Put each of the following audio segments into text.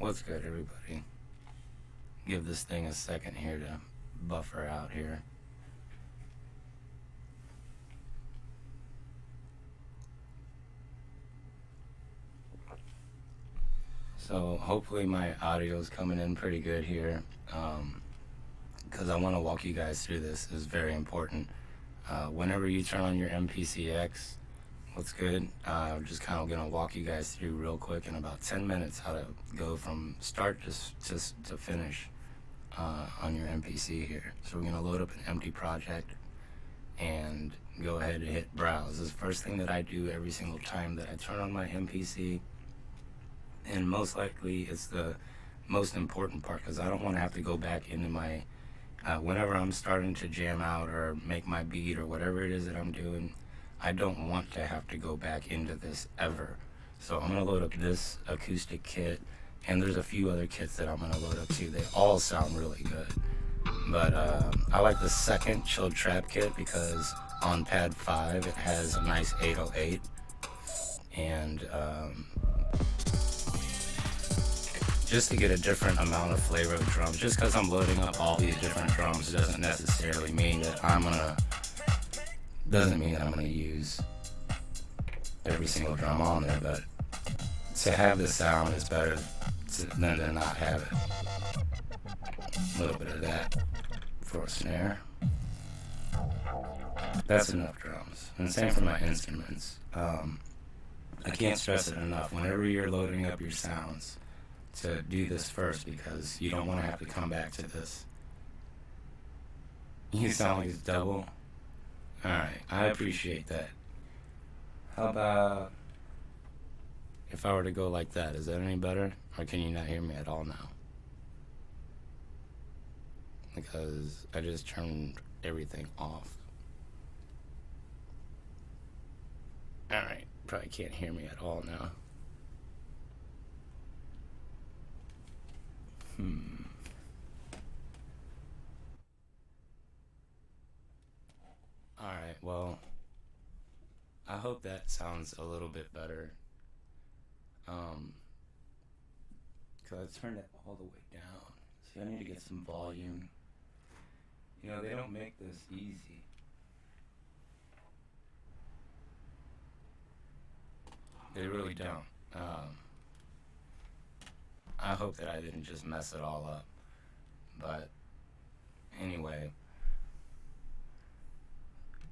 What's good, everybody? Give this thing a second here to buffer out here. So hopefully my audio is coming in pretty good here, because I want to walk you guys through this. It's very important. Whenever you turn on your MPCX, what's good? I'm just kind of gonna walk you guys through real quick in about 10 minutes how to go from start to finish on your MPC here. So we're gonna load up an empty project and go ahead and hit browse. This is the first thing that I do every single time that I turn on my MPC, and most likely it's the most important part because I don't want to have to go back into my whenever I'm starting to jam out or make my beat or whatever it is that I'm doing. I don't want to have to go back into this ever. So I'm gonna load up this acoustic kit, and there's a few other kits that I'm gonna load up too. They all sound really good, but I like the second chilled trap kit because on pad 5 it has a nice 808, and just to get a different amount of flavor of drums. Just because I'm loading up all these different drums doesn't necessarily mean that I'm gonna use every single drum on there, but to have the sound is better than to not have it. A little bit of that for a snare. That's enough drums. And same for my instruments. I can't stress it enough. Whenever you're loading up your sounds, to do this first because you don't want to have to come back to this. You sound like it's double. Alright, I appreciate that. How about if I were to go like that? Is that any better? Or can you not hear me at all now? Because I just turned everything off. Alright, probably can't hear me at all now. Alright, well, I hope that sounds a little bit better. Because I turned it all the way down. See, I need to get some volume. You know, they don't make this easy. They really don't. I hope that I didn't just mess it all up. But anyway,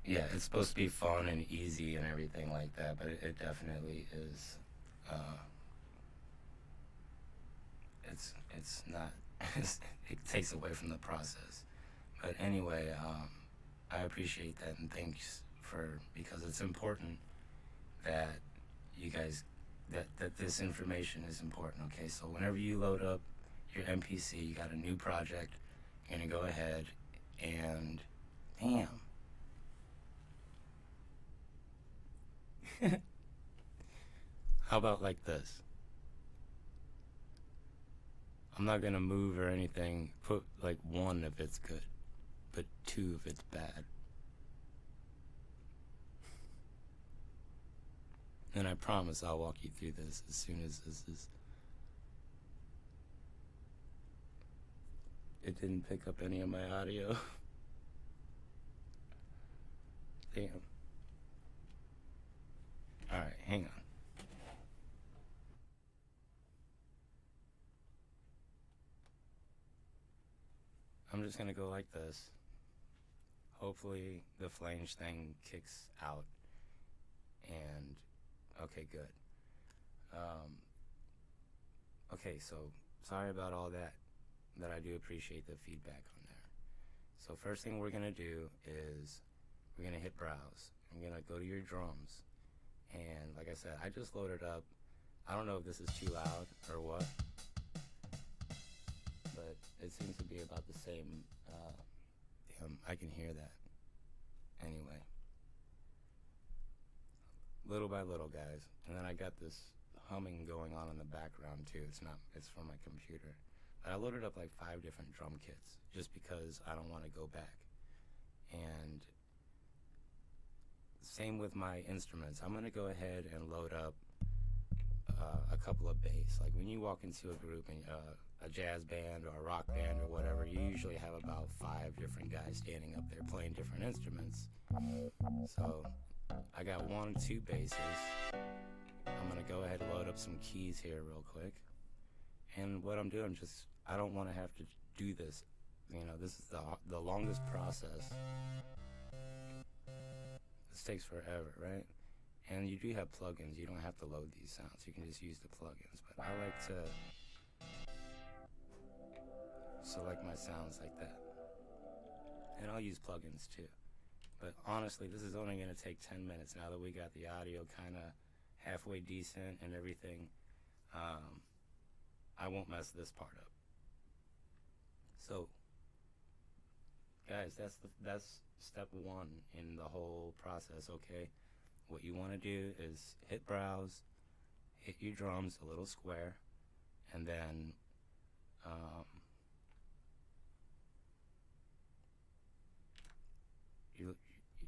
yeah, it's supposed to be fun and easy and everything like that, but it definitely is. It's not. It takes away from the process. But anyway, I appreciate that, and thanks because it's important that you guys that this information is important. Okay, so whenever you load up your MPC, you got a new project, you're gonna go ahead and how about like this? I'm not gonna move or anything. Put like 1 if it's good, but 2 if it's bad. And I promise I'll walk you through this as soon as this is. It didn't pick up any of my audio. Damn. Alright, hang on. I'm just gonna go like this. Hopefully the flange thing kicks out. And okay, good. Okay, so sorry about all that, but I do appreciate the feedback on there. So first thing we're gonna do is we're gonna hit browse. I'm gonna go to your drums, and like I said, I just loaded up. I don't know if this is too loud or what, but it seems to be about the same. Damn, I can hear that. Anyway, little by little, guys, and then I got this humming going on in the background too. It's from my computer. But I loaded up like 5 different drum kits just because I don't want to go back. And same with my instruments. I'm gonna go ahead and load up a couple of bass. Like when you walk into a group and a jazz band or a rock band or whatever, you usually have about 5 different guys standing up there playing different instruments. So I got 1 or 2 basses. I'm gonna go ahead and load up some keys here real quick. And what I'm doing, just I don't want to have to do this. This is the longest process. This takes forever, right? And you do have plugins. You don't have to load these sounds. You can just use the plugins. But I like to select my sounds like that. And I'll use plugins too. But honestly, this is only going to take 10 minutes now that we got the audio kind of halfway decent and everything. I won't mess this part up. So, guys, that's step 1 in the whole process, okay? What you want to do is hit browse, hit your drums, a little square, and then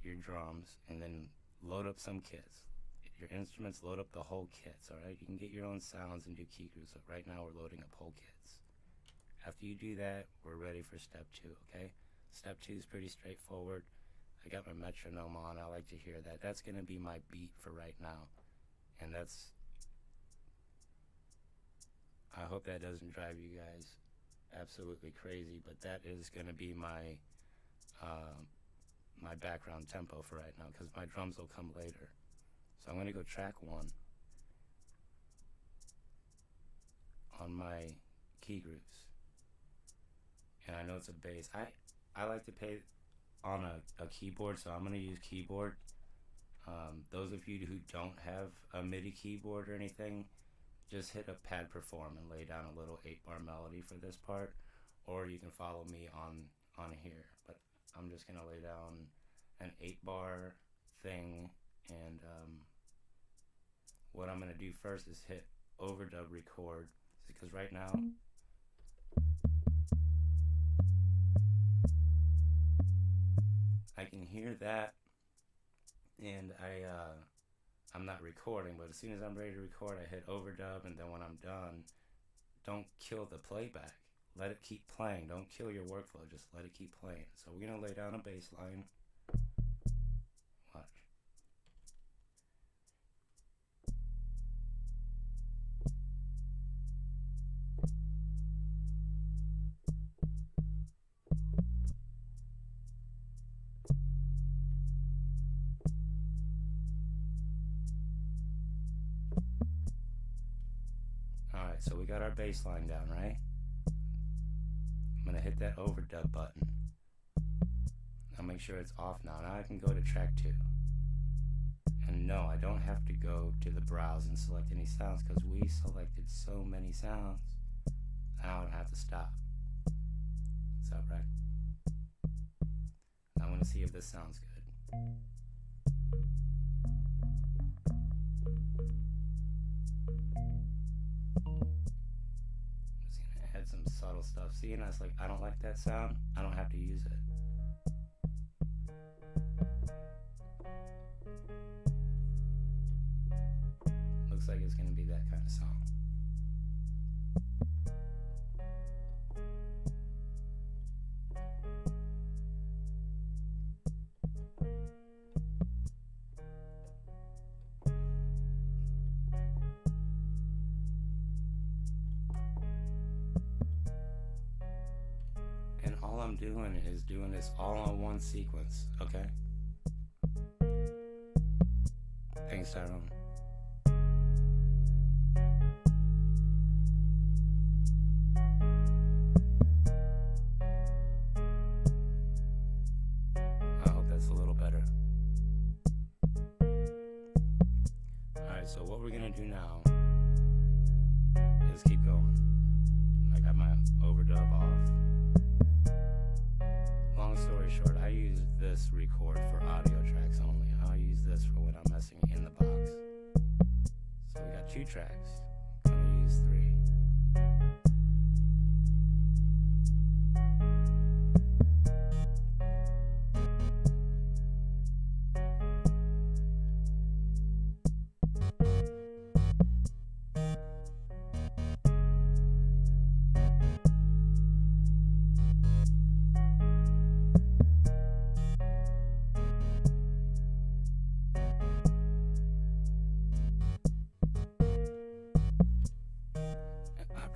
your drums, and then load up some kits. Your instruments, load up the whole kits, alright? You can get your own sounds and do key groups, but right now we're loading up whole kits. After you do that, we're ready for step 2, okay? Step 2 is pretty straightforward. I got my metronome on. I like to hear that. That's going to be my beat for right now. And I hope that doesn't drive you guys absolutely crazy, but that is going to be my my background tempo for right now, because my drums will come later. So I'm going to go track 1 on my key groups. And I know it's a bass. I like to play on a keyboard, so I'm going to use keyboard. Those of you who don't have a MIDI keyboard or anything, just hit a pad perform and lay down a little 8-bar melody for this part, or you can follow me on here. But I'm just going to lay down an 8-bar thing, and what I'm going to do first is hit overdub record, because right now I can hear that, and I'm not recording, but as soon as I'm ready to record, I hit overdub, and then when I'm done, don't kill the playback. Let it keep playing. Don't kill your workflow. Just let it keep playing. So we're going to lay down a bass line. Watch. Alright, so we got our bass line down, right? I'm going to hit that overdub button. I'll make sure it's off now. Now I can go to track 2. And no, I don't have to go to the browse and select any sounds, because we selected so many sounds. Now I don't have to stop. Is that right? I want to see if this sounds good. Add some subtle stuff. See, and that's like, I don't like that sound. I don't have to use it. Looks like it's going to be that kind of song. All I'm doing is doing this all on one sequence, okay? Thanks, Tyrone. I hope that's a little better. Alright, so what we're gonna do now is keep going. I got my overdub off. Long story short, I use this record for audio tracks only. I'll use this for when I'm messing in the box. So we got 2 tracks. I'm gonna use 3.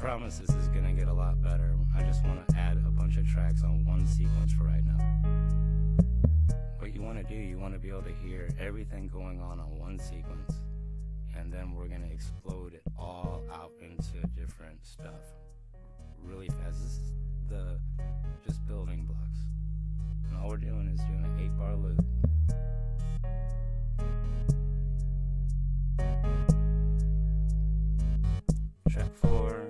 promise this is gonna get a lot better. I just want to add a bunch of tracks on one sequence for right now. What you want to do, you want to be able to hear everything going on one sequence, and then we're gonna explode it all out into different stuff really fast. This is the just building blocks, and all we're doing is doing an 8-bar loop. Track 4.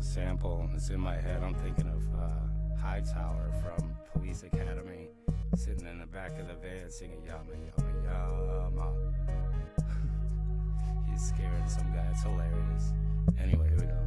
Sample is in my head. I'm thinking of Hightower from Police Academy sitting in the back of the van singing Yama Yama Yama. He's scaring some guy. It's hilarious. Anyway, here we go.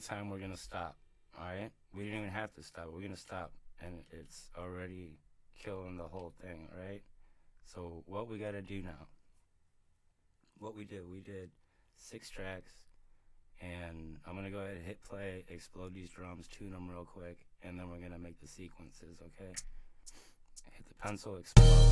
time we're gonna stop. All right, we didn't even have to stop. We're gonna stop, and it's already killing the whole thing, right? So what we gotta do now? What we did 6 tracks, and I'm gonna go ahead and hit play, explode these drums, tune them real quick, and then we're gonna make the sequences. Okay? Hit the pencil, explode.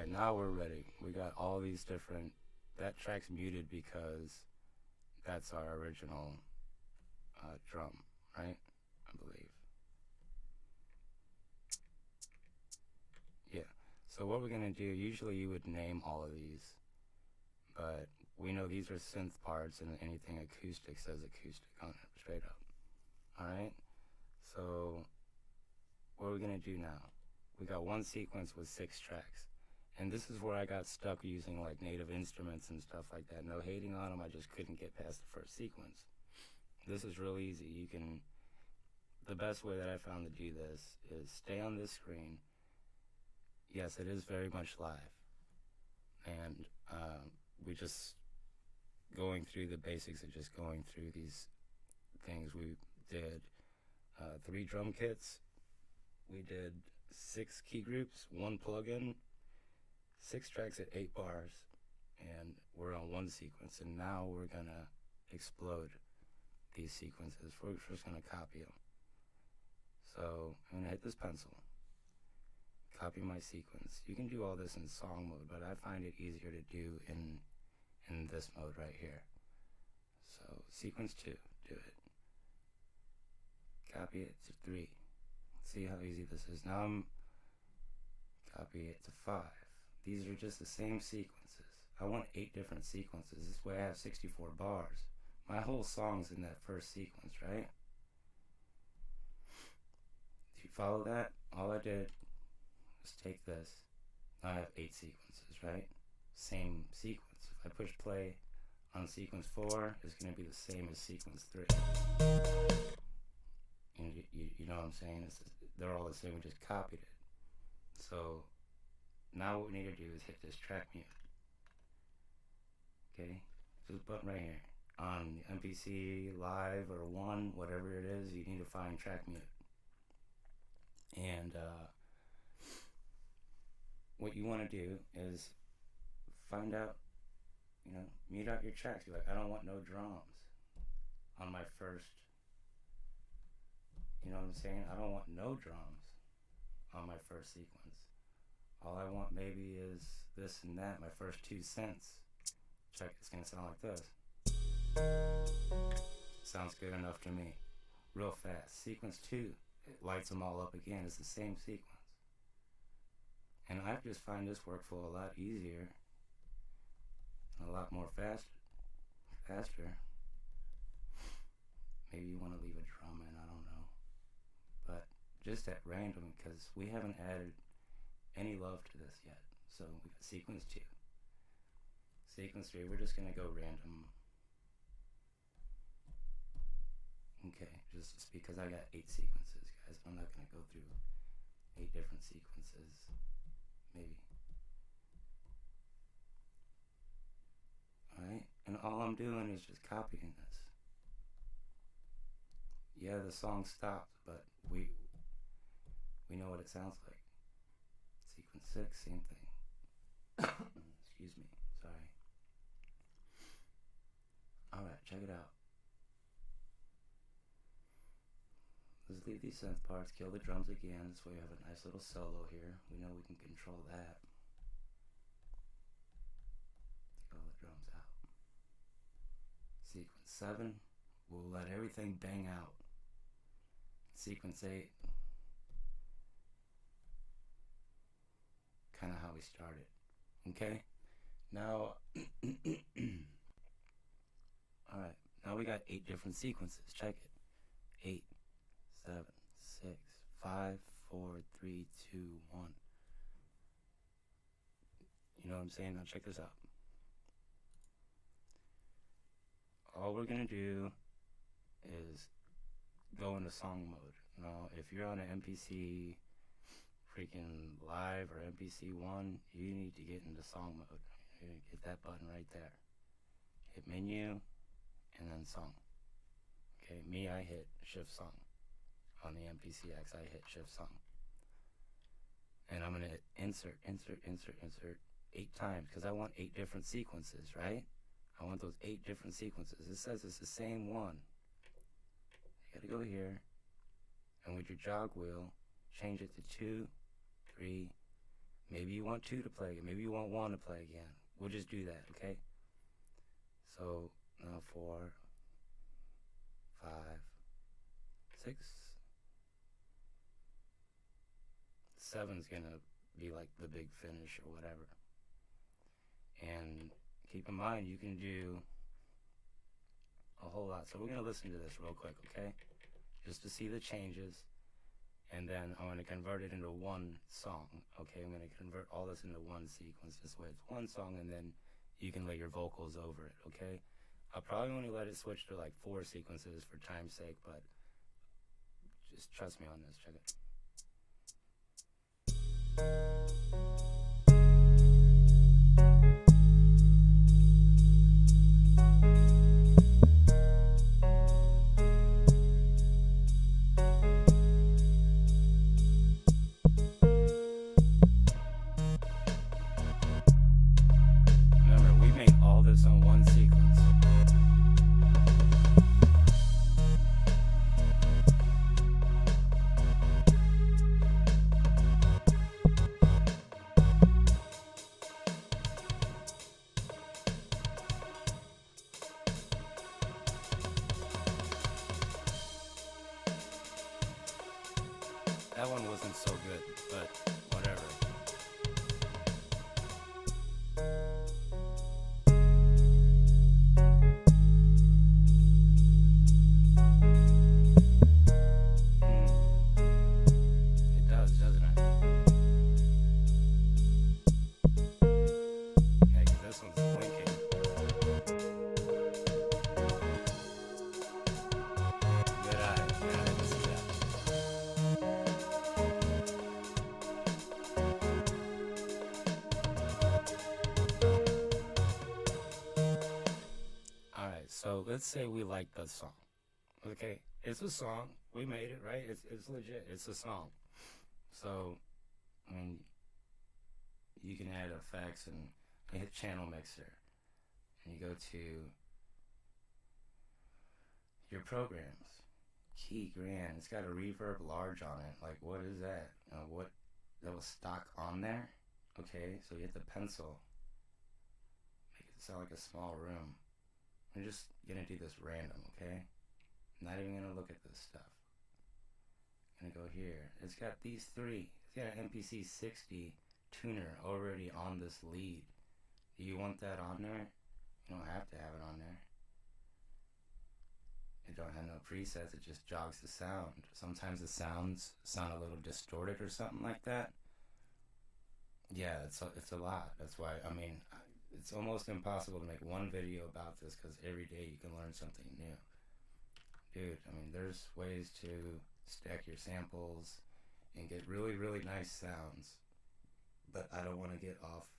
Now we're ready. We got all these different, that track's muted because that's our original drum, right? I believe. Yeah. So what we're gonna do, usually you would name all of these, but we know these are synth parts, and anything acoustic says acoustic on it, straight up. Alright? So what are we gonna do now? We got one sequence with 6 tracks. And this is where I got stuck using like native instruments and stuff like that. No hating on them, I just couldn't get past the first sequence. This is real easy. You can, the best way that I found to do this is stay on this screen. Yes, it is very much live. And we just going through the basics of just going through these things. We did 3 drum kits. We did 6 key groups, 1 plugin, 6 tracks at 8 bars, and we're on 1 sequence. And now we're gonna explode these sequences. We're just gonna copy them. So I'm gonna hit this pencil, copy my sequence. You can do all this in song mode, but I find it easier to do in this mode right here. So sequence 2, do it. Copy it to 3. See how easy this is. Now I'm copy it to 5. These are just the same sequences. I want 8 different sequences. This way I have 64 bars. My whole song's in that first sequence, right? If you follow that, all I did was take this. Now I have 8 sequences, right? Same sequence. If I push play on sequence 4, it's going to be the same as sequence 3. And you know what I'm saying? They're all the same. We just copied it. So now what we need to do is hit this track mute. Okay? This button right here. On MPC, live, or 1, whatever it is, you need to find track mute. And what you want to do is find out, mute out your tracks. You're like, I don't want no drums on my first, you know what I'm saying? I don't want no drums on my first sequence. All I want maybe is this and that, my first 2 cents. Check, it's gonna sound like this. Sounds good enough to me. Real fast. Sequence 2, it lights them all up again. It's the same sequence. And I just find this workflow a lot easier and a lot more faster. Maybe you want to leave a drum in, I don't know. But just at random, because we haven't added any love to this yet. So we got sequence 2. Sequence 3, we're just going to go random. Okay, just because I got 8 sequences, guys. I'm not going to go through 8 different sequences. Maybe. Alright, and all I'm doing is just copying this. Yeah, the song stopped, but we we know what it sounds like. Sequence 6, same thing. Excuse me, sorry. Alright, check it out. Let's leave these synth parts, kill the drums again, this way we have a nice little solo here. We know we can control that. Take all the drums out. Sequence 7, we'll let everything bang out. Sequence 8, kind of how we started. Okay? Now, alright, now we got 8 different sequences. Check it. 8, 7, 6, 5, 4, 3, 2, 1. You know what I'm saying? Now check this out. All we're going to do is go into song mode. Now, if you're on an MPC freaking live or MPC 1, you need to get into song mode. You're going to get that button right there. Hit menu and then song. Okay, me, I hit shift song. On the MPCX, I hit shift song. And I'm going to hit insert 8 times because I want 8 different sequences, right? I want those 8 different sequences. It says it's the same one. You got to go here, and with your jog wheel, change it to 2, 3. Maybe you want 2 to play again. Maybe you want 1 to play again. We'll just do that, okay? So now 4, 5, 6. 7's gonna be like the big finish or whatever. And keep in mind, you can do a whole lot. So we're gonna listen to this real quick, okay? Just to see the changes. And then I'm gonna convert it into one song, okay? I'm gonna convert all this into one sequence. This way it's one song, and then you can lay your vocals over it, okay? I'll probably only let it switch to like 4 sequences for time's sake, but just trust me on this. Check it. Remember, we made all this on one sequence. That one wasn't so good, but whatever. It does, doesn't it? Yeah, 'cause this one's blinking. Good eye. Yeah, I can see that. Alright, so let's say we like the song. Okay, it's a song. We made it, right? It's legit. It's a song. So, I mean, you can add effects and you hit channel mixer. And you go to your programs. Key grand. It's got a reverb large on it. Like, what is that? What? That was stock on there? Okay, so you hit the pencil. Make it sound like a small room. I'm just gonna do this random, okay? I'm not even gonna look at this stuff. I'm gonna go here. It's got these 3. It's got an MPC 60 tuner already on this lead. Do you want that on there? You don't have to have it on there. It don't have no presets, it just jogs the sound. Sometimes the sounds sound a little distorted or something like that. Yeah, it's a lot. That's why, I mean, it's almost impossible to make one video about this because every day you can learn something new. Dude, I mean, there's ways to stack your samples and get really, really nice sounds. But I don't want to get off.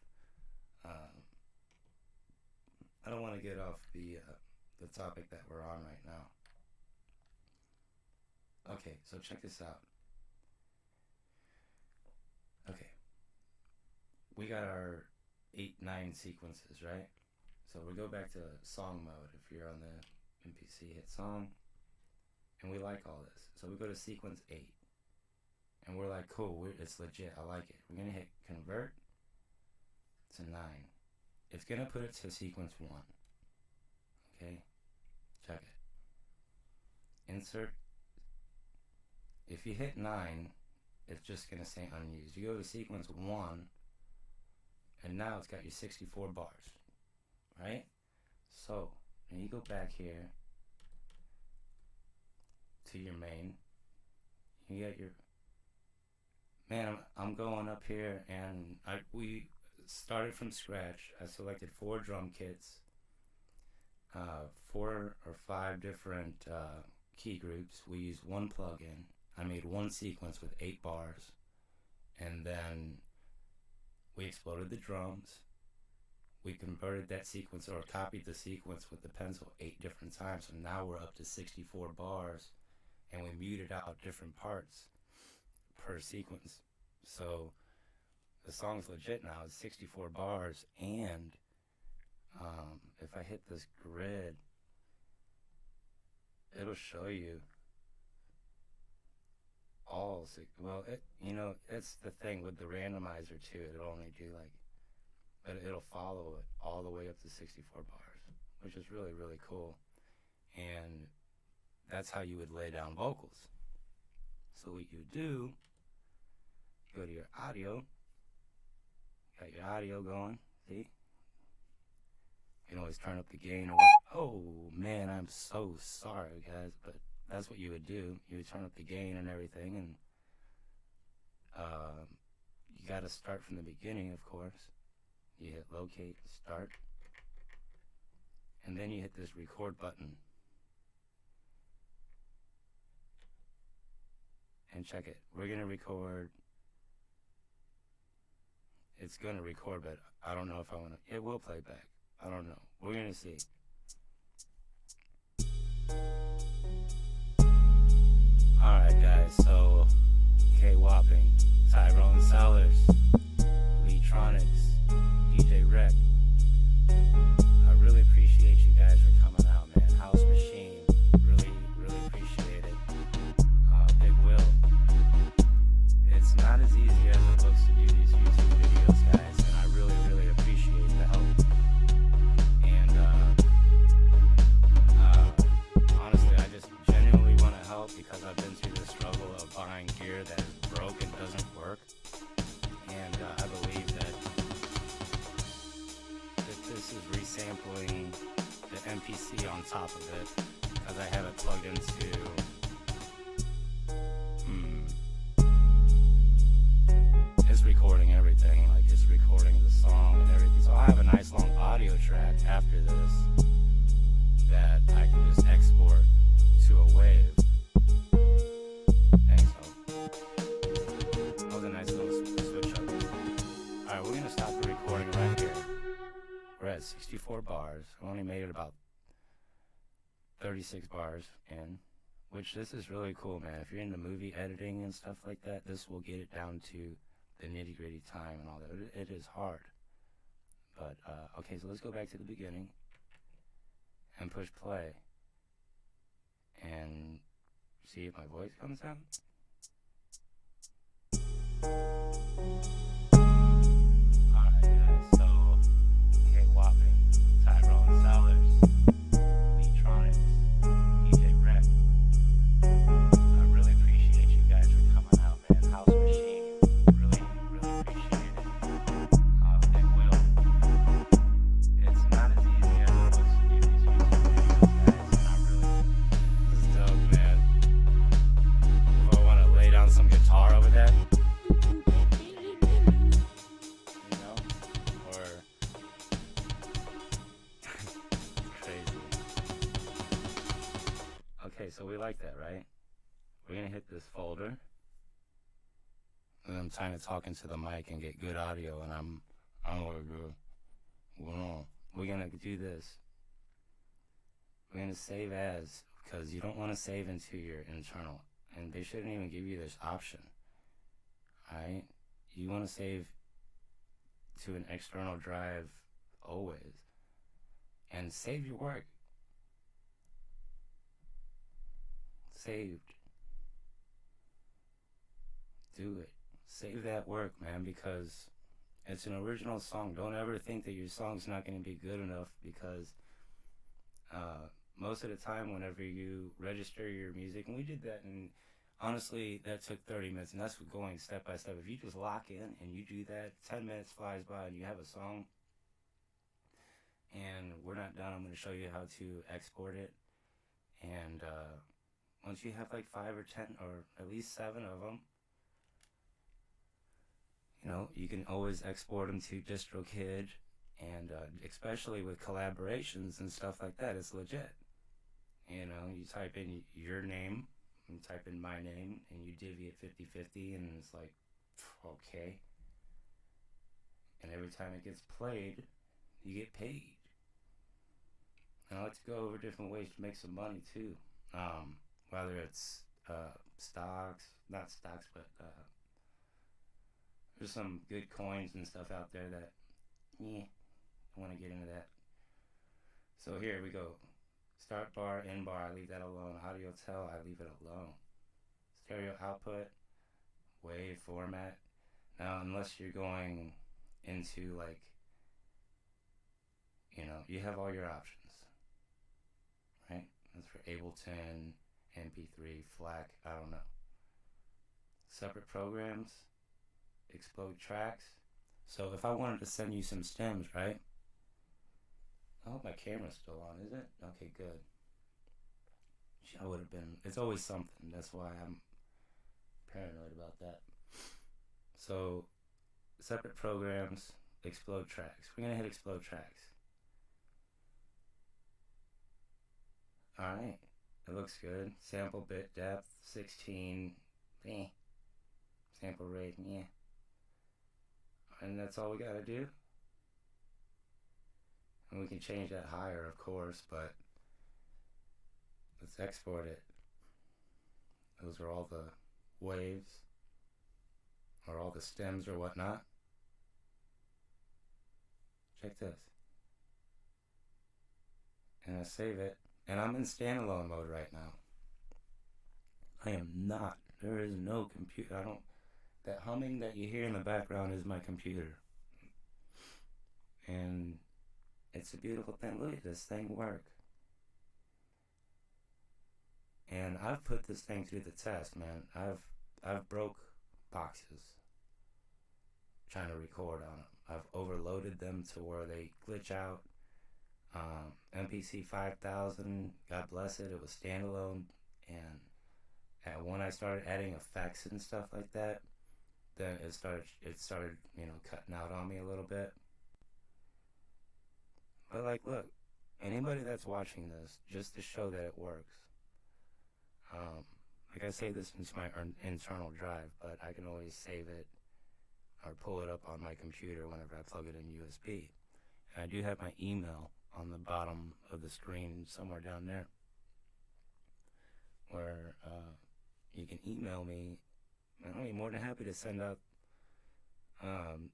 I don't want to get off the topic that we're on right now. Okay, so check this out. we got our 8-9 sequences, right? So we go back to song mode. If you're on the MPC, hit song, and we like all this. So we go to sequence 8, and we're like, cool, it's legit, I like it. We're gonna hit convert to 9. It's gonna put it to sequence 1. Okay, check it. Insert. If you hit 9, it's just gonna say unused. You go to sequence 1, and now it's got your 64 bars, right? So then you go back here to your main. You get your man. I'm going up here, and we started from scratch. I selected 4 drum kits, 4 or 5 different key groups. We used 1 plugin. I made 1 sequence with 8 bars, and then we exploded the drums. We converted that sequence, or copied the sequence with the pencil 8 different times. So now we're up to 64 bars, and we muted out different parts per sequence. So the song's legit now. It's 64 bars, and if I hit this grid, it'll show you all well, it's the thing with the randomizer too. It'll only do like, but it'll follow it all the way up to 64 bars, which is really, really cool. And that's how you would lay down vocals. So what you do, you go to your audio, got your audio going, see? You can always turn up the gain. Oh man, I'm so sorry guys, but that's what you would do. You would turn up the gain and everything, and you got to start from the beginning, of course. You hit locate, start, and then you hit this record button. And check it. We're going to record. It's going to record, but I don't know if I want to. It will play back. I don't know. We're going to see. Alright guys, so K-Whopping, Tyrone Sellers, Electronics, DJ Rec. I really appreciate you guys for coming out, man. House Machine, really, really appreciate it. Big Will. It's not as easy as it looks to do these YouTube videos, guys, and I really, really appreciate the help. And honestly, I just genuinely want to help because I've been through the struggle of buying gear that is broke and doesn't work. And I believe that this is resampling the MPC on top of it, because I have it plugged into it's recording everything, like it's recording the song and everything. So I have a nice long audio track after this that I can just export to a wave. Thanks, that was a nice little switch up. Alright, we're gonna stop the recording right here. We're at 64 bars. I only made it about 36 bars in, which this is really cool, man. If you're into movie editing and stuff like that, this will get it down to the nitty-gritty time and all that. It is hard. But, okay, so let's go back to the beginning and push play and see if my voice comes out. Alright guys, so K-Whopping, Tyrone Sellers, Electronics, DJ Rec. I really appreciate you guys for coming out, man. House Machine, really, really appreciate it. Big Will. It's not as easy as it looks to do these YouTube videos, guys, and I really, this is dope, man. If I want to lay down some guitar over that, you know, or crazy. Okay, so we like that, right? We're gonna hit this folder, and I'm trying to talk into the mic and get good audio, and I'm like, we're gonna do this. We're gonna save as, because you don't want to save into your internal, and they shouldn't even give you this option. Alright, you want to save to an external drive always, and save your work. Saved. Do it. Save that work, man, because it's an original song. Don't ever think that your song's not going to be good enough, because most of the time whenever you register your music, and we did that, and honestly that took 30 minutes, and that's going step by step. If you just lock in and you do that, 10 minutes flies by and you have a song. And we're not done. I'm going to show you how to export it, and once you have like 5 or 10 or at least 7 of them, you know, you can always export them to DistroKid, and especially with collaborations and stuff like that, it's legit. You know, you type in your name, and type in my name, and you divvy it 50-50, and it's like, okay. And every time it gets played, you get paid. And I like to go over different ways to make some money too. Whether it's stocks, not stocks, but there's some good coins and stuff out there that, I want to get into that. So here we go. Start bar, end bar, I leave that alone. Audio tell, I leave it alone. Stereo output, wave format. Now, unless you're going into like, you know, you have all your options, right? That's for Ableton, MP3, FLAC, I don't know. Separate programs, explode tracks. So if I wanted to send you some stems, right? I hope my camera's still on, is it? Okay, good. I would have been, it's always something. That's why I'm paranoid about that. So, separate programs, explode tracks. We're going to hit explode tracks. Alright, it looks good. Sample bit depth, 16. Sample rate, and that's all we got to do. And we can change that higher, of course, but let's export it. Those are all the waves, or all the stems or whatnot. Check this. And I save it. And I'm in standalone mode right now. I am not. There is no computer. That humming that you hear in the background is my computer. And it's a beautiful thing. Look at this thing work. And I've put this thing through the test, man. I've broke boxes trying to record on them. I've overloaded them to where they glitch out. MPC 5000, God bless it, it was standalone, and when I started adding effects and stuff like that, then it started, you know, cutting out on me a little bit. But like, look, anybody that's watching this, just to show that it works, like I say this into my internal drive, but I can always save it or pull it up on my computer whenever I plug it in USB. And I do have my email on the bottom of the screen somewhere down there, where you can email me. I'll be more than happy to send out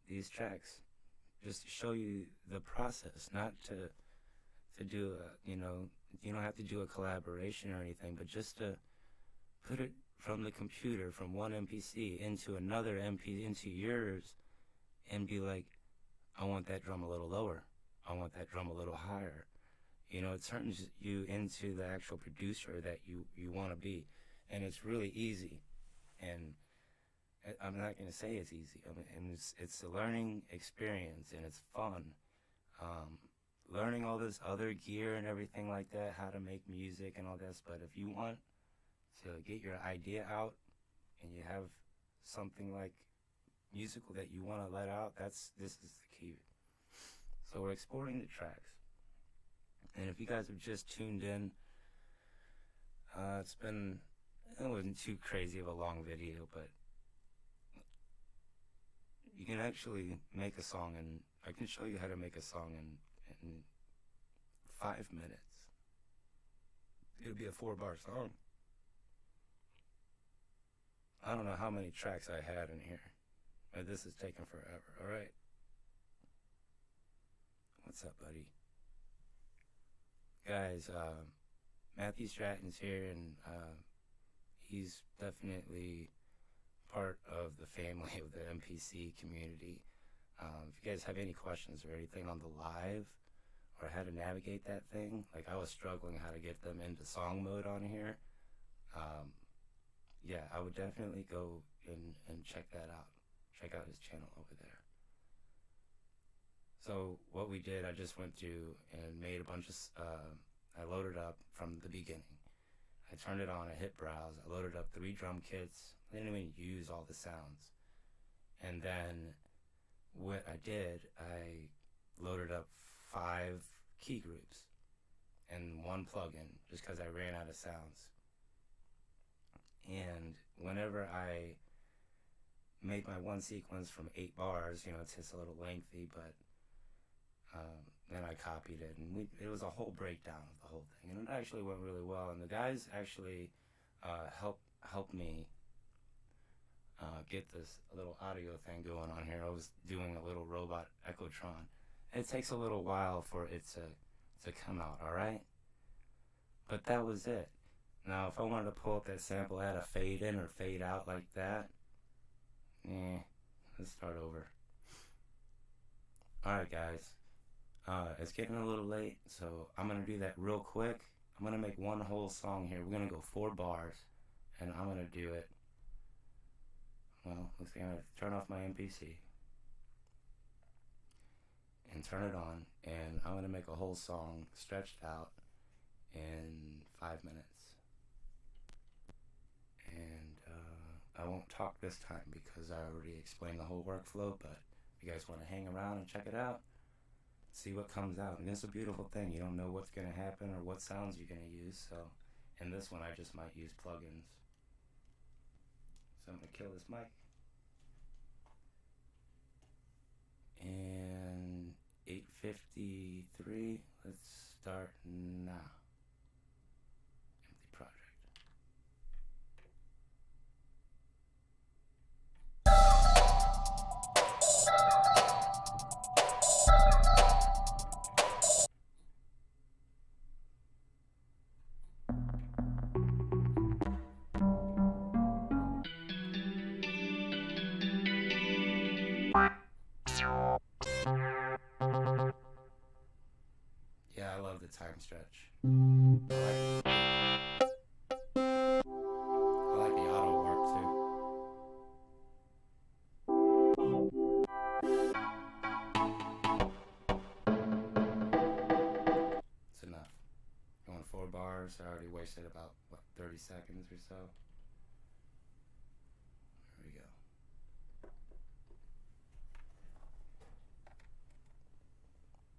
these tracks, just to show you the process, not to do a, you know, you don't have to do a collaboration or anything, but just to put it from the computer, from one MPC into another MP, into yours, and be like, I want that drum a little lower, I want that drum a little higher. You know, it turns you into the actual producer that you want to be. And it's really easy. And I'm not going to say it's easy. I mean, it's a learning experience, and it's fun. Learning all this other gear and everything like that, how to make music and all this. But if you want to get your idea out and you have something like musical that you want to let out, this is the key. So we're exporting the tracks. And if you guys have just tuned in, it wasn't too crazy of a long video, but you can actually make a song, and I can show you how to make a song in 5 minutes. It'll be a 4-bar song. I don't know how many tracks I had in here, but this is taking forever. All right. What's up, buddy? Guys, Matthew Stratton's here, and he's definitely part of the family of the MPC community. If you guys have any questions or anything on the live or how to navigate that thing, like I was struggling how to get them into song mode on here, yeah, I would definitely go and check that out. Check out his channel over there. So what we did, I just went through and made a bunch of, I loaded up from the beginning. I turned it on, I hit browse, I loaded up 3 drum kits. I didn't even use all the sounds. And then what I did, I loaded up 5 key groups and 1 plugin just because I ran out of sounds. And whenever I made my one sequence from 8 bars, it's just a little lengthy, but then I copied it, and it was a whole breakdown of the whole thing, and it actually went really well. And the guys actually helped me get this little audio thing going on here. I was doing a little robot Echotron. It takes a little while for it to come out, all right? But that was it. Now, if I wanted to pull up that sample, I had a fade in or fade out like that. Let's start over. All right, guys. It's getting a little late, so I'm going to do that real quick. I'm going to make one whole song here. We're going to go 4 bars, and I'm going to do it. Well, looks like I'm going to turn off my MPC and turn it on, and I'm going to make a whole song stretched out in 5 minutes. And I won't talk this time because I already explained the whole workflow, but if you guys want to hang around and check it out, see what comes out. And it's a beautiful thing. You don't know what's going to happen or what sounds you're going to use. So in this one, I just might use plugins. So I'm going to kill this mic. And 8:53. Let's start now. Empty project. Yeah, I love the time stretch. I like the auto work too. It's enough. Going 4 bars. I already wasted about 30 seconds or so. There we go.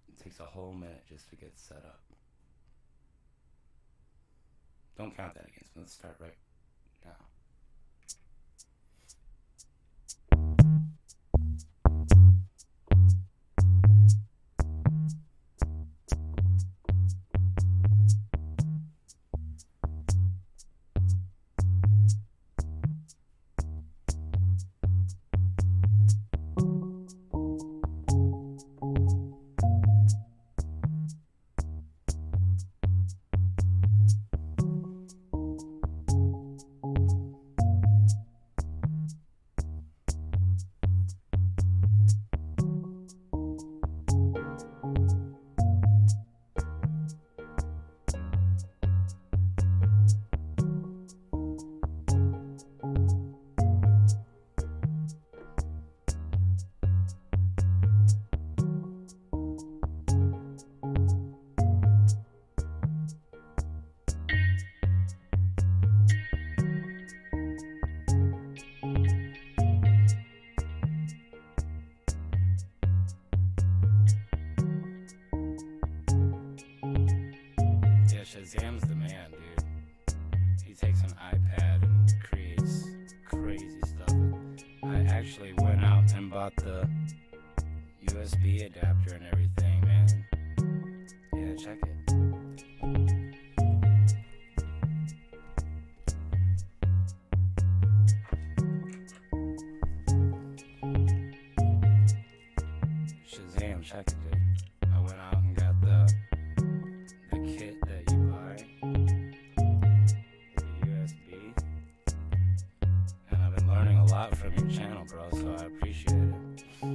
It takes a whole minute just to get set up. Don't count that against me. Let's start right now. Shazam's the man, dude. He takes an iPad and creates crazy stuff. I actually went out and bought the USB adapter and everything, man. Yeah, check it. Shazam, check it, dude. I went out and got the kit that you buy. It's a USB. And I've been learning a lot from your channel, bro, so I appreciate it. So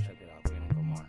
check it out. We're gonna go more.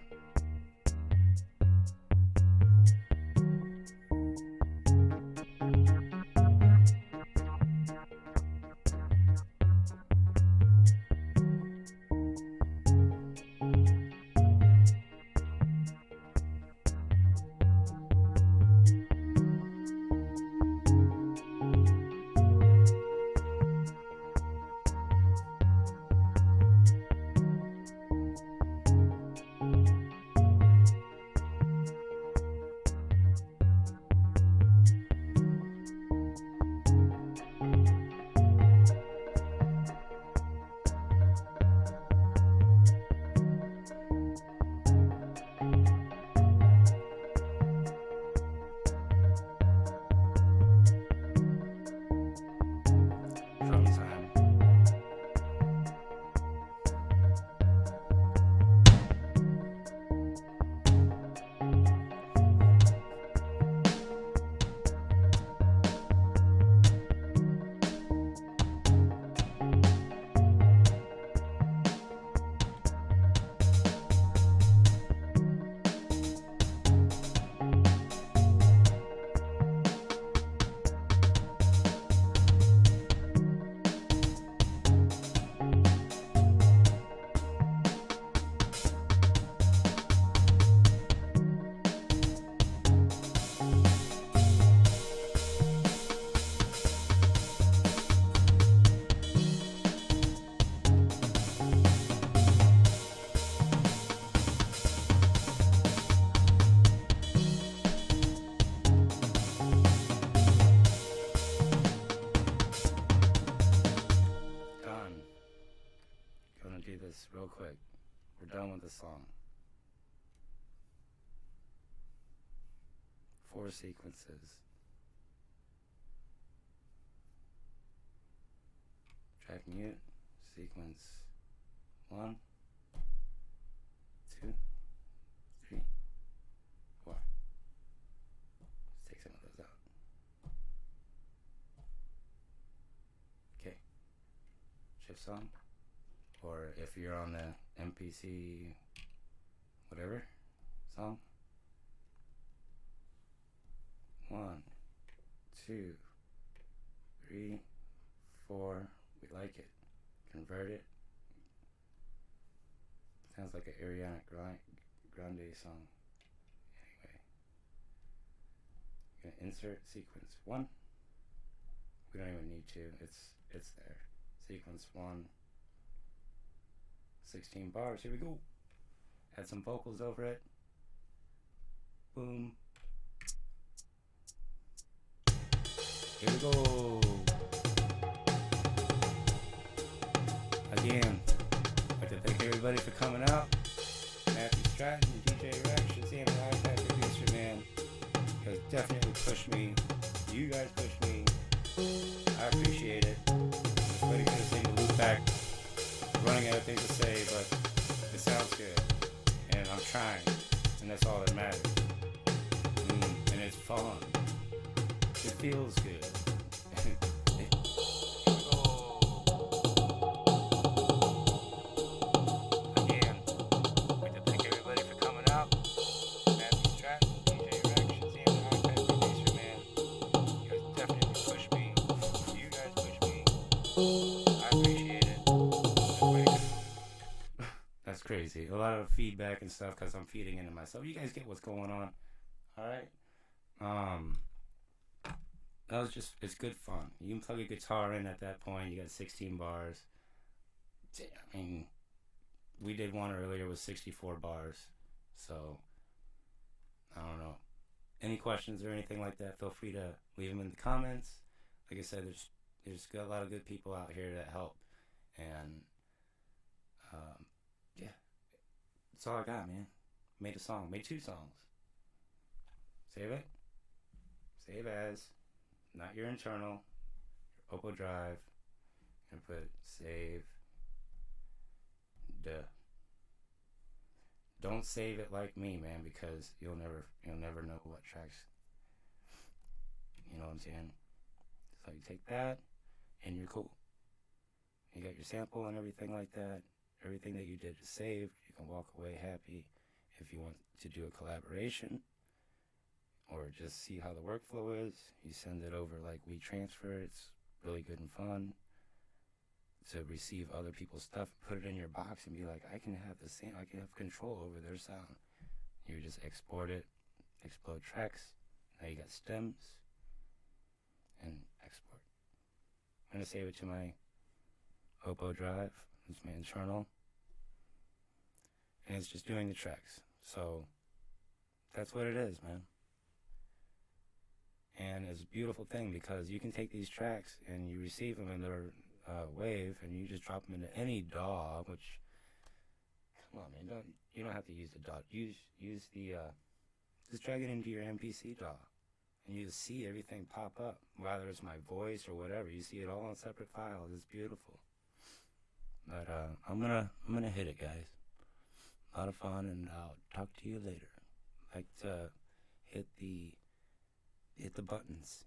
Real quick, we're done with the song. 4 sequences. Track mute, sequence 1, 2, 3, 4. Let's take some of those out. Okay. Shift song. Or if you're on the MPC whatever song. 1, 2, 3, 4. We like it. Convert it. Sounds like an Ariana Grande song. Anyway. I'm gonna insert sequence 1. We don't even need to. It's there. Sequence 1. 16 bars, here we go. Add some vocals over it. Boom. Here we go. Again, I'd like to thank everybody for coming out. Matthew Stratton, DJ Rex, Shazam, the iPad producer, man. You guys definitely pushed me. You guys pushed me. I appreciate it. Just waiting for this thing to loop back. Running out of things to say, but it sounds good, and I'm trying, and that's all that matters. And it's fun. It feels good. Again, I'd like to thank everybody for coming out. Matthew Stratton, DJ Rex, Shazam, the iPad producer, man. You guys definitely pushed me. You guys pushed me. I appreciate it. That's crazy. A lot of feedback and stuff because I'm feeding into myself. You guys get what's going on. Alright? That was just, it's good fun. You can plug a guitar in at that point. You got 16 bars. I mean, we did one earlier with 64 bars. So, I don't know. Any questions or anything like that, feel free to leave them in the comments. Like I said, there's a lot of good people out here that help. And, yeah. That's all I got, man. Made a song. Made 2 songs. Save it. Save as. Not your internal. Your Popo drive. I'm gonna put save. Don't save it like me, man, because you'll never know what tracks. You know what I'm saying? So you take that, and you're cool. You got your sample and everything like that. Everything that you did is saved. You can walk away happy. If you want to do a collaboration or just see how the workflow is, you send it over like WeTransfer. It's really good and fun to receive other people's stuff, put it in your box, and be like, I can have control over their sound. You just export it, explode tracks. Now you got stems, and export. I'm gonna save it to my Popo drive. It's my internal, and it's just doing the tracks. So that's what it is, man. And it's a beautiful thing because you can take these tracks and you receive them in their wave, and you just drop them into any DAW. Which, come on, man, you don't have to use the DAW. Use the just drag it into your MPC DAW, and you just see everything pop up. Whether it's my voice or whatever, you see it all in separate files. It's beautiful. But I'm gonna hit it, guys. A lot of fun, and I'll talk to you later. Like to hit the buttons.